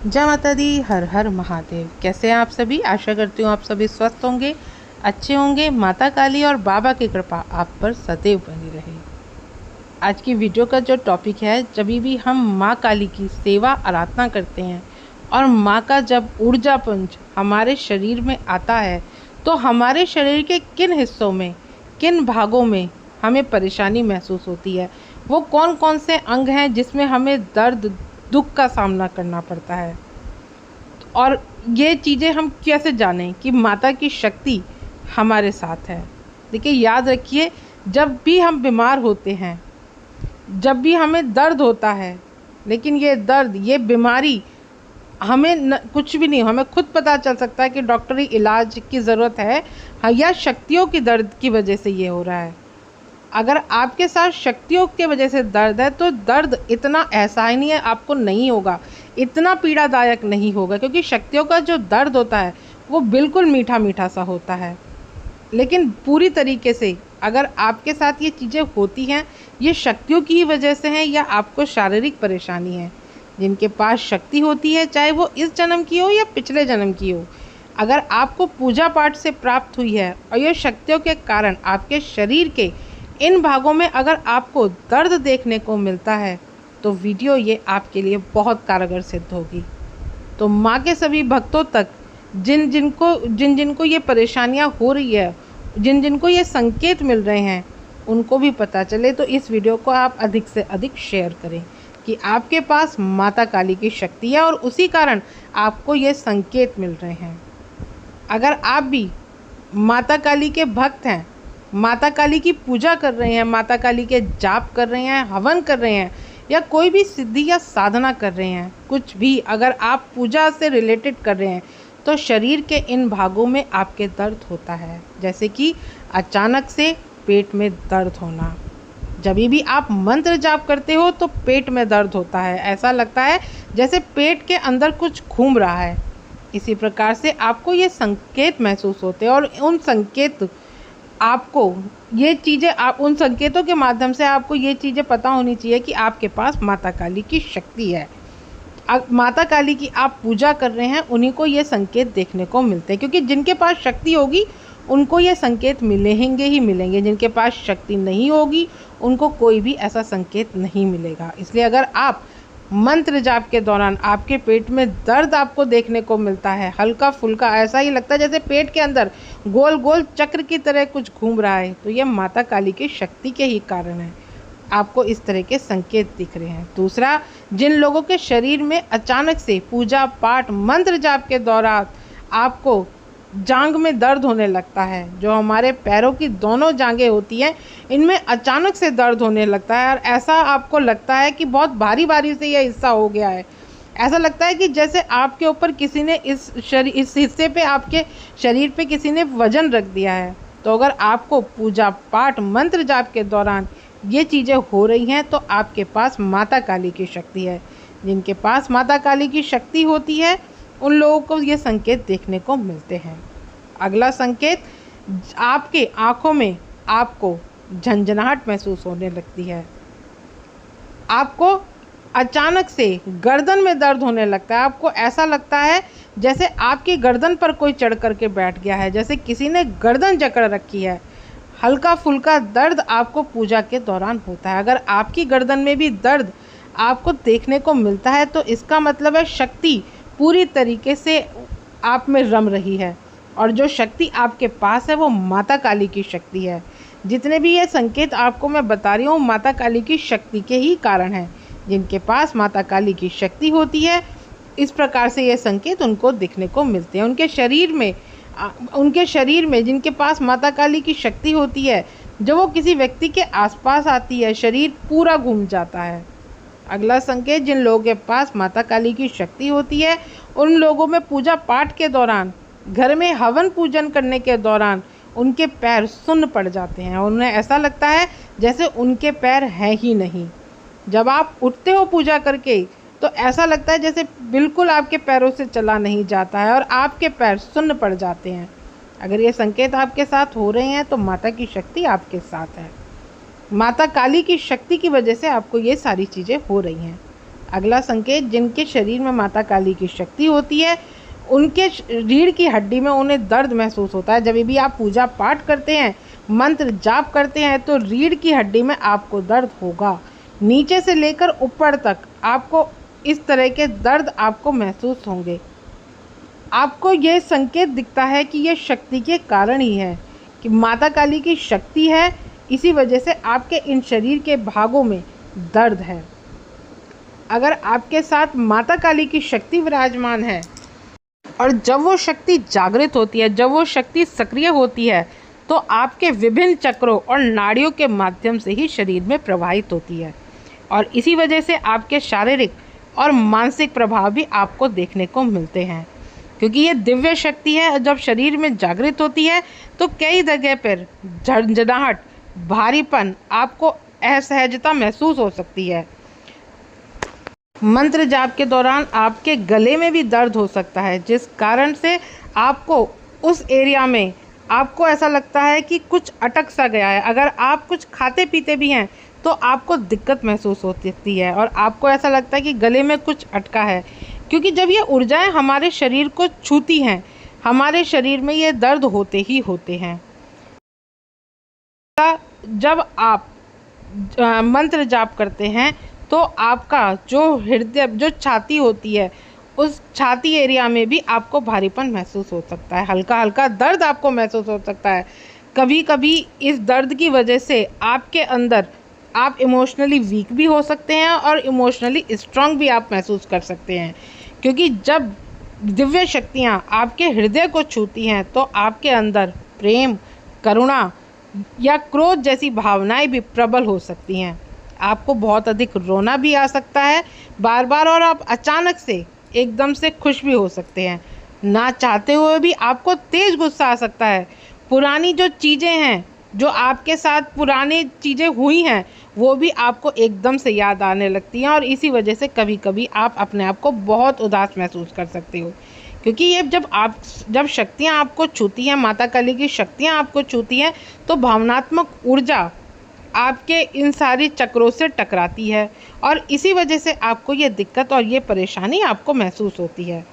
जय माता दी, हर हर महादेव। कैसे हैं आप सभी? आशा करती हूँ आप सभी स्वस्थ होंगे, अच्छे होंगे। माता काली और बाबा की कृपा आप पर सदैव बनी रहे। आज की वीडियो का जो टॉपिक है, जब भी हम माँ काली की सेवा आराधना करते हैं और माँ का जब ऊर्जा पुंज हमारे शरीर में आता है तो हमारे शरीर के किन हिस्सों में, किन भागों में हमें परेशानी महसूस होती है, वो कौन कौन से अंग हैं जिसमें हमें दर्द दुख का सामना करना पड़ता है, और ये चीज़ें हम कैसे जानें कि माता की शक्ति हमारे साथ है। देखिए, याद रखिए, जब भी हम बीमार होते हैं, जब भी हमें दर्द होता है, लेकिन ये दर्द, ये बीमारी हमें कुछ भी नहीं, हमें खुद पता चल सकता है कि डॉक्टरी इलाज की ज़रूरत है या शक्तियों की दर्द की वजह से ये हो रहा है। अगर आपके साथ शक्तियों की वजह से दर्द है तो दर्द इतना असहनीय आपको नहीं होगा, इतना पीड़ादायक नहीं होगा, क्योंकि शक्तियों का जो दर्द होता है वो बिल्कुल मीठा मीठा सा होता है। लेकिन पूरी तरीके से अगर आपके साथ ये चीज़ें होती हैं, ये शक्तियों की ही वजह से हैं या आपको शारीरिक परेशानी है। जिनके पास शक्ति होती है, चाहे वो इस जन्म की हो या पिछले जन्म की हो, अगर आपको पूजा पाठ से प्राप्त हुई है और ये शक्तियों के कारण आपके शरीर के इन भागों में अगर आपको दर्द देखने को मिलता है तो वीडियो ये आपके लिए बहुत कारगर सिद्ध होगी। तो माँ के सभी भक्तों तक जिन जिनको ये परेशानियाँ हो रही है, जिन जिनको ये संकेत मिल रहे हैं, उनको भी पता चले, तो इस वीडियो को आप अधिक से अधिक शेयर करें कि आपके पास माता काली की शक्ति है और उसी कारण आपको ये संकेत मिल रहे हैं। अगर आप भी माता काली के भक्त हैं, माता काली की पूजा कर रहे हैं, माता काली के जाप कर रहे हैं, हवन कर रहे हैं, या कोई भी सिद्धि या साधना कर रहे हैं, कुछ भी अगर आप पूजा से रिलेटेड कर रहे हैं, तो शरीर के इन भागों में आपके दर्द होता है। जैसे कि अचानक से पेट में दर्द होना, जब भी आप मंत्र जाप करते हो तो पेट में दर्द होता है, ऐसा लगता है जैसे पेट के अंदर कुछ घूम रहा है। इसी प्रकार से आपको ये संकेत महसूस होते हैं और उन संकेत आपको ये चीज़ें, आप उन संकेतों के माध्यम से आपको ये चीज़ें पता होनी चाहिए कि आपके पास माता काली की शक्ति है। माता काली की आप पूजा कर रहे हैं, उन्हीं को ये संकेत देखने को मिलते हैं, क्योंकि जिनके पास शक्ति होगी उनको ये संकेत मिलेंगे ही मिलेंगे। जिनके पास शक्ति नहीं होगी उनको कोई भी ऐसा संकेत नहीं मिलेगा। इसलिए अगर आप मंत्र जाप के दौरान आपके पेट में दर्द आपको देखने को मिलता है, हल्का फुल्का, ऐसा ही लगता है जैसे पेट के अंदर गोल गोल चक्र की तरह कुछ घूम रहा है, तो ये माता काली की शक्ति के ही कारण है, आपको इस तरह के संकेत दिख रहे हैं। दूसरा, जिन लोगों के शरीर में अचानक से पूजा पाठ मंत्र जाप के दौरान आपको जांघ में दर्द होने लगता है, जो हमारे पैरों की दोनों जांघें होती हैं, इनमें अचानक से दर्द होने लगता है और ऐसा आपको लगता है कि बहुत भारी भारी से यह हिस्सा हो गया है। ऐसा लगता है कि जैसे आपके ऊपर किसी ने इस हिस्से पे, आपके शरीर पे किसी ने वजन रख दिया है। तो अगर आपको पूजा पाठ मंत्र जाप के दौरान ये चीज़ें हो रही हैं तो आपके पास माता काली की शक्ति है। जिनके पास माता काली की शक्ति होती है उन लोगों को ये संकेत देखने को मिलते हैं। अगला संकेत, आपके आँखों में आपको झंझनाहट महसूस होने लगती है, आपको अचानक से गर्दन में दर्द होने लगता है, आपको ऐसा लगता है जैसे आपकी गर्दन पर कोई चढ़ करके बैठ गया है, जैसे किसी ने गर्दन जकड़ रखी है। हल्का फुल्का दर्द आपको पूजा के दौरान होता है। अगर आपकी गर्दन में भी दर्द आपको देखने को मिलता है तो इसका मतलब है शक्ति पूरी तरीके से आप में रम रही है, और जो शक्ति आपके पास है वो माता काली की शक्ति है। जितने भी ये संकेत आपको मैं बता रही हूँ, माता काली की शक्ति के ही कारण है। जिनके पास माता काली की शक्ति होती है, इस प्रकार से ये संकेत उनको दिखने को मिलते हैं। उनके शरीर में जिनके पास माता काली की शक्ति होती है, जब वो किसी व्यक्ति के आसपास आती है, शरीर पूरा घूम जाता है। अगला संकेत, जिन लोगों के पास माता काली की शक्ति होती है, उन लोगों में पूजा पाठ के दौरान, घर में हवन पूजन करने के दौरान उनके पैर सुन्न पड़ जाते हैं, उन्हें ऐसा लगता है जैसे उनके पैर हैं ही नहीं। जब आप उठते हो पूजा करके तो ऐसा लगता है जैसे बिल्कुल आपके पैरों से चला नहीं जाता है और आपके पैर सुन्न पड़ जाते हैं। अगर ये संकेत आपके साथ हो रहे हैं तो माता की शक्ति आपके साथ है। माता काली की शक्ति की वजह से आपको ये सारी चीज़ें हो रही हैं। अगला संकेत, जिनके शरीर में माता काली की शक्ति होती है उनके रीढ़ की हड्डी में उन्हें दर्द महसूस होता है। जब भी आप पूजा पाठ करते हैं, मंत्र जाप करते हैं, तो रीढ़ की हड्डी में आपको दर्द होगा। नीचे से लेकर ऊपर तक आपको इस तरह के दर्द आपको महसूस होंगे। आपको यह संकेत दिखता है कि यह शक्ति के कारण ही है, कि माता काली की शक्ति है, इसी वजह से आपके इन शरीर के भागों में दर्द है। अगर आपके साथ माता काली की शक्ति विराजमान है और जब वो शक्ति जागृत होती है, जब वो शक्ति सक्रिय होती है, तो आपके विभिन्न चक्रों और नाड़ियों के माध्यम से ही शरीर में प्रवाहित होती है और इसी वजह से आपके शारीरिक और मानसिक प्रभाव भी आपको देखने को मिलते हैं। क्योंकि ये दिव्य शक्ति है और जब शरीर में जागृत होती है तो कई जगह पर झंझनाहट, भारीपन, आपको असहजता महसूस हो सकती है। मंत्र जाप के दौरान आपके गले में भी दर्द हो सकता है, जिस कारण से आपको उस एरिया में आपको ऐसा लगता है कि कुछ अटक सा गया है। अगर आप कुछ खाते पीते भी हैं तो आपको दिक्कत महसूस होती है और आपको ऐसा लगता है कि गले में कुछ अटका है, क्योंकि जब ये ऊर्जाएं हमारे शरीर को छूती हैं, हमारे शरीर में ये दर्द होते ही होते हैं। जब आप मंत्र जाप करते हैं तो आपका जो हृदय, जो छाती होती है, उस छाती एरिया में भी आपको भारीपन महसूस हो सकता है, हल्का हल्का दर्द आपको महसूस हो सकता है। कभी कभी इस दर्द की वजह से आपके अंदर आप इमोशनली वीक भी हो सकते हैं और इमोशनली स्ट्रांग भी आप महसूस कर सकते हैं, क्योंकि जब दिव्य शक्तियाँ आपके हृदय को छूती हैं तो आपके अंदर प्रेम, करुणा या क्रोध जैसी भावनाएं भी प्रबल हो सकती हैं। आपको बहुत अधिक रोना भी आ सकता है बार बार और आप अचानक से एकदम से खुश भी हो सकते हैं। ना चाहते हुए भी आपको तेज गुस्सा आ सकता है। पुरानी जो चीज़ें हैं, जो आपके साथ पुरानी चीज़ें हुई हैं, वो भी आपको एकदम से याद आने लगती हैं और इसी वजह से कभी कभी आप अपने आप को बहुत उदास महसूस कर सकते हो। क्योंकि ये जब शक्तियाँ आपको छूती हैं, माता काली की शक्तियाँ आपको छूती हैं, तो भावनात्मक ऊर्जा आपके इन सारी चक्रों से टकराती है और इसी वजह से आपको ये दिक्कत और ये परेशानी आपको महसूस होती है।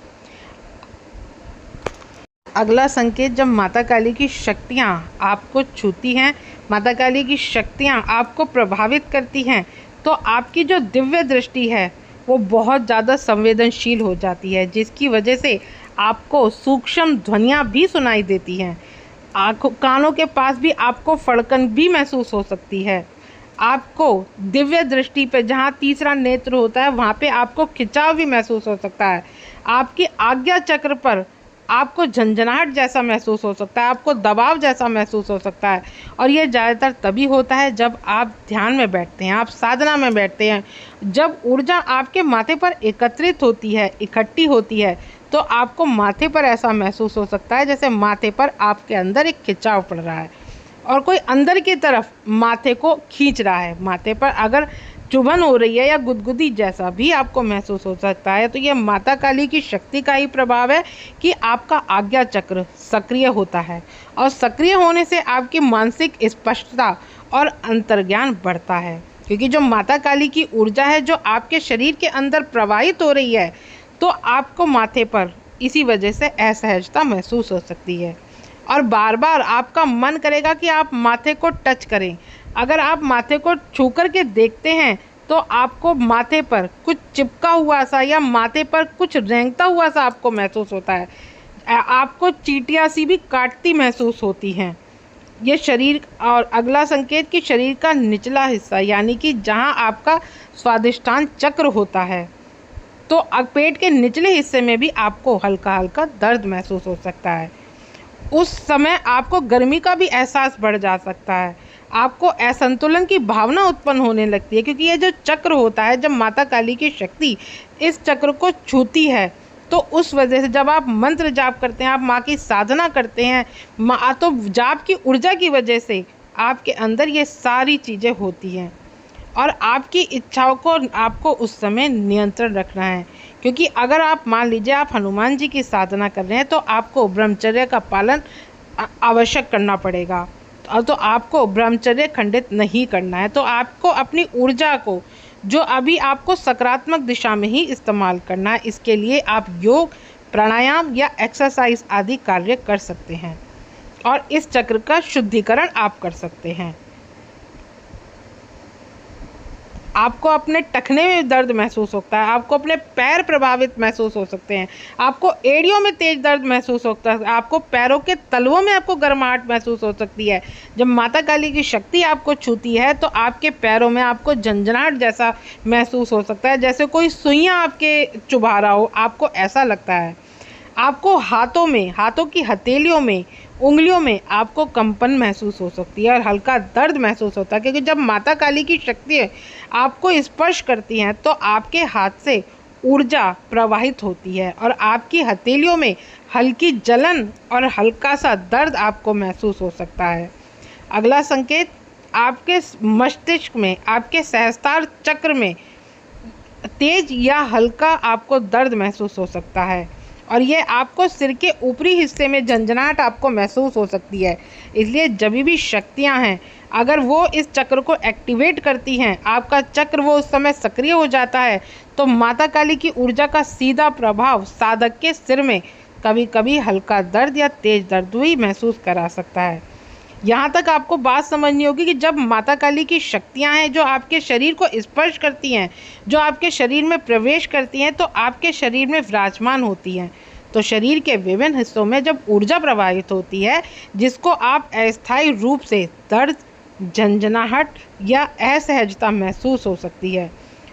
अगला संकेत, जब माता काली की शक्तियाँ आपको छूती हैं, माता काली की शक्तियाँ आपको प्रभावित करती हैं, तो आपकी जो दिव्य दृष्टि है वो बहुत ज़्यादा संवेदनशील हो जाती है, जिसकी वजह से आपको सूक्ष्म ध्वनियाँ भी सुनाई देती हैं। कानों के पास भी आपको फड़कन भी महसूस हो सकती है। आपको दिव्य दृष्टि पे, जहाँ तीसरा नेत्र होता है, वहाँ पे आपको खिंचाव भी महसूस हो सकता है। आपकी आज्ञा चक्र पर आपको झंझनाहट जैसा महसूस हो सकता है, आपको दबाव जैसा महसूस हो सकता है और ये ज़्यादातर तभी होता है जब आप ध्यान में बैठते हैं, आप साधना में बैठते हैं। जब ऊर्जा आपके माथे पर एकत्रित होती है, इकट्ठी होती है, तो आपको माथे पर ऐसा महसूस हो सकता है जैसे माथे पर आपके अंदर एक खिंचाव पड़ रहा है और कोई अंदर की तरफ माथे को खींच रहा है। माथे पर अगर चुभन हो रही है या गुदगुदी जैसा भी आपको महसूस हो सकता है, तो ये माता काली की शक्ति का ही प्रभाव है कि आपका आज्ञा चक्र सक्रिय होता है और सक्रिय होने से आपकी मानसिक स्पष्टता और अंतर्ज्ञान बढ़ता है। क्योंकि जो माता काली की ऊर्जा है जो आपके शरीर के अंदर प्रवाहित हो रही है, तो आपको माथे पर इसी वजह से असहजता महसूस हो सकती है और बार बार आपका मन करेगा कि आप माथे को टच करें। अगर आप माथे को छू कर के देखते हैं तो आपको माथे पर कुछ चिपका हुआ सा या माथे पर कुछ रेंगता हुआ सा आपको महसूस होता है। आपको चींटियाँ सी भी काटती महसूस होती हैं। ये शरीर और अगला संकेत कि शरीर का निचला हिस्सा, यानी कि जहाँ आपका स्वादिष्टान चक्र होता है, तो पेट के निचले हिस्से में भी आपको हल्का हल्का दर्द महसूस हो सकता है। उस समय आपको गर्मी का भी एहसास बढ़ जा सकता है, आपको असंतुलन की भावना उत्पन्न होने लगती है। क्योंकि ये जो चक्र होता है, जब माता काली की शक्ति इस चक्र को छूती है, तो उस वजह से जब आप मंत्र जाप करते हैं, आप माँ की साधना करते हैं, तो जाप की ऊर्जा की वजह से आपके अंदर ये सारी चीज़ें होती हैं और आपकी इच्छाओं को आपको उस समय नियंत्रण रखना है। क्योंकि अगर आप मान लीजिए आप हनुमान जी की साधना कर रहे हैं, तो आपको ब्रह्मचर्य का पालन आवश्यक करना पड़ेगा, तो आपको ब्रह्मचर्य खंडित नहीं करना है। तो आपको अपनी ऊर्जा को जो अभी आपको सकारात्मक दिशा में ही इस्तेमाल करना है। इसके लिए आप योग, प्राणायाम या एक्सरसाइज आदि कार्य कर सकते हैं और इस चक्र का शुद्धिकरण आप कर सकते हैं। आपको अपने टखने में दर्द महसूस होता है, आपको अपने पैर प्रभावित महसूस हो सकते हैं, आपको एड़ियों में तेज दर्द महसूस होता है, आपको पैरों के तलवों में आपको गर्माहट महसूस हो सकती है। जब माता काली की शक्ति आपको छूती है तो आपके पैरों में आपको झंझनाहट जैसा महसूस हो सकता है, जैसे कोई सुइयां आपके चुभा रहा हो, आपको ऐसा लगता है। आपको हाथों में, हाथों की हथेलियों में, उंगलियों में आपको कंपन महसूस हो सकती है और हल्का दर्द महसूस होता है, क्योंकि जब माता काली की शक्ति आपको स्पर्श करती हैं तो आपके हाथ से ऊर्जा प्रवाहित होती है और आपकी हथेलियों में हल्की जलन और हल्का सा दर्द आपको महसूस हो सकता है। अगला संकेत, आपके मस्तिष्क में, आपके सहस्त्रार चक्र में तेज या हल्का आपको दर्द महसूस हो सकता है और ये आपको सिर के ऊपरी हिस्से में झंझनाहट आपको महसूस हो सकती है। इसलिए जब भी शक्तियां हैं, अगर वो इस चक्र को एक्टिवेट करती हैं, आपका चक्र वो उस समय सक्रिय हो जाता है, तो माता काली की ऊर्जा का सीधा प्रभाव साधक के सिर में कभी कभी हल्का दर्द या तेज दर्द भी महसूस करा सकता है। यहाँ तक आपको बात समझनी होगी कि जब माता काली की शक्तियाँ हैं जो आपके शरीर को स्पर्श करती हैं, जो आपके शरीर में प्रवेश करती हैं, तो आपके शरीर में विराजमान होती हैं। तो शरीर के विभिन्न हिस्सों में जब ऊर्जा प्रवाहित होती है, जिसको आप अस्थायी रूप से दर्द, झंझनाहट या असहजता महसूस हो सकती है।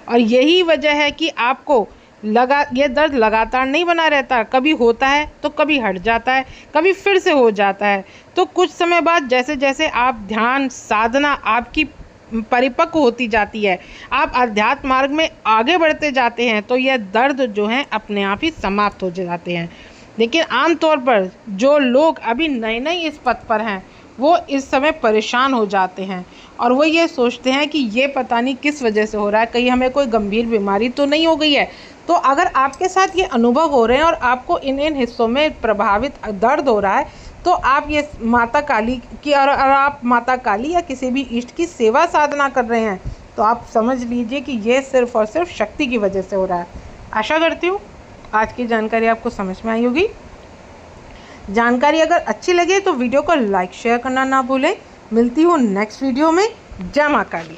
और यही वजह है कि आपको ये दर्द लगातार नहीं बना रहता, कभी होता है तो कभी हट जाता है, कभी फिर से हो जाता है। तो कुछ समय बाद जैसे जैसे आप ध्यान साधना आपकी परिपक्व होती जाती है, आप अध्यात्म मार्ग में आगे बढ़ते जाते हैं, तो यह दर्द जो है अपने आप ही समाप्त हो जाते हैं। लेकिन आमतौर पर जो लोग अभी नए नए इस पथ पर हैं, वो इस समय परेशान हो जाते हैं और वो ये सोचते हैं कि ये पता नहीं किस वजह से हो रहा है, कहीं हमें कोई गंभीर बीमारी तो नहीं हो गई है। तो अगर आपके साथ ये अनुभव हो रहे हैं और आपको इन हिस्सों में प्रभावित दर्द हो रहा है, तो आप ये माता काली की, और आप माता काली या किसी भी इष्ट की सेवा साधना कर रहे हैं, तो आप समझ लीजिए कि ये सिर्फ और सिर्फ शक्ति की वजह से हो रहा है। आशा करती हूँ आज की जानकारी आपको समझ में आई होगी। जानकारी अगर अच्छी लगे तो वीडियो को लाइक शेयर करना ना भूलें। मिलती हूँ नेक्स्ट वीडियो में। जय मां काली।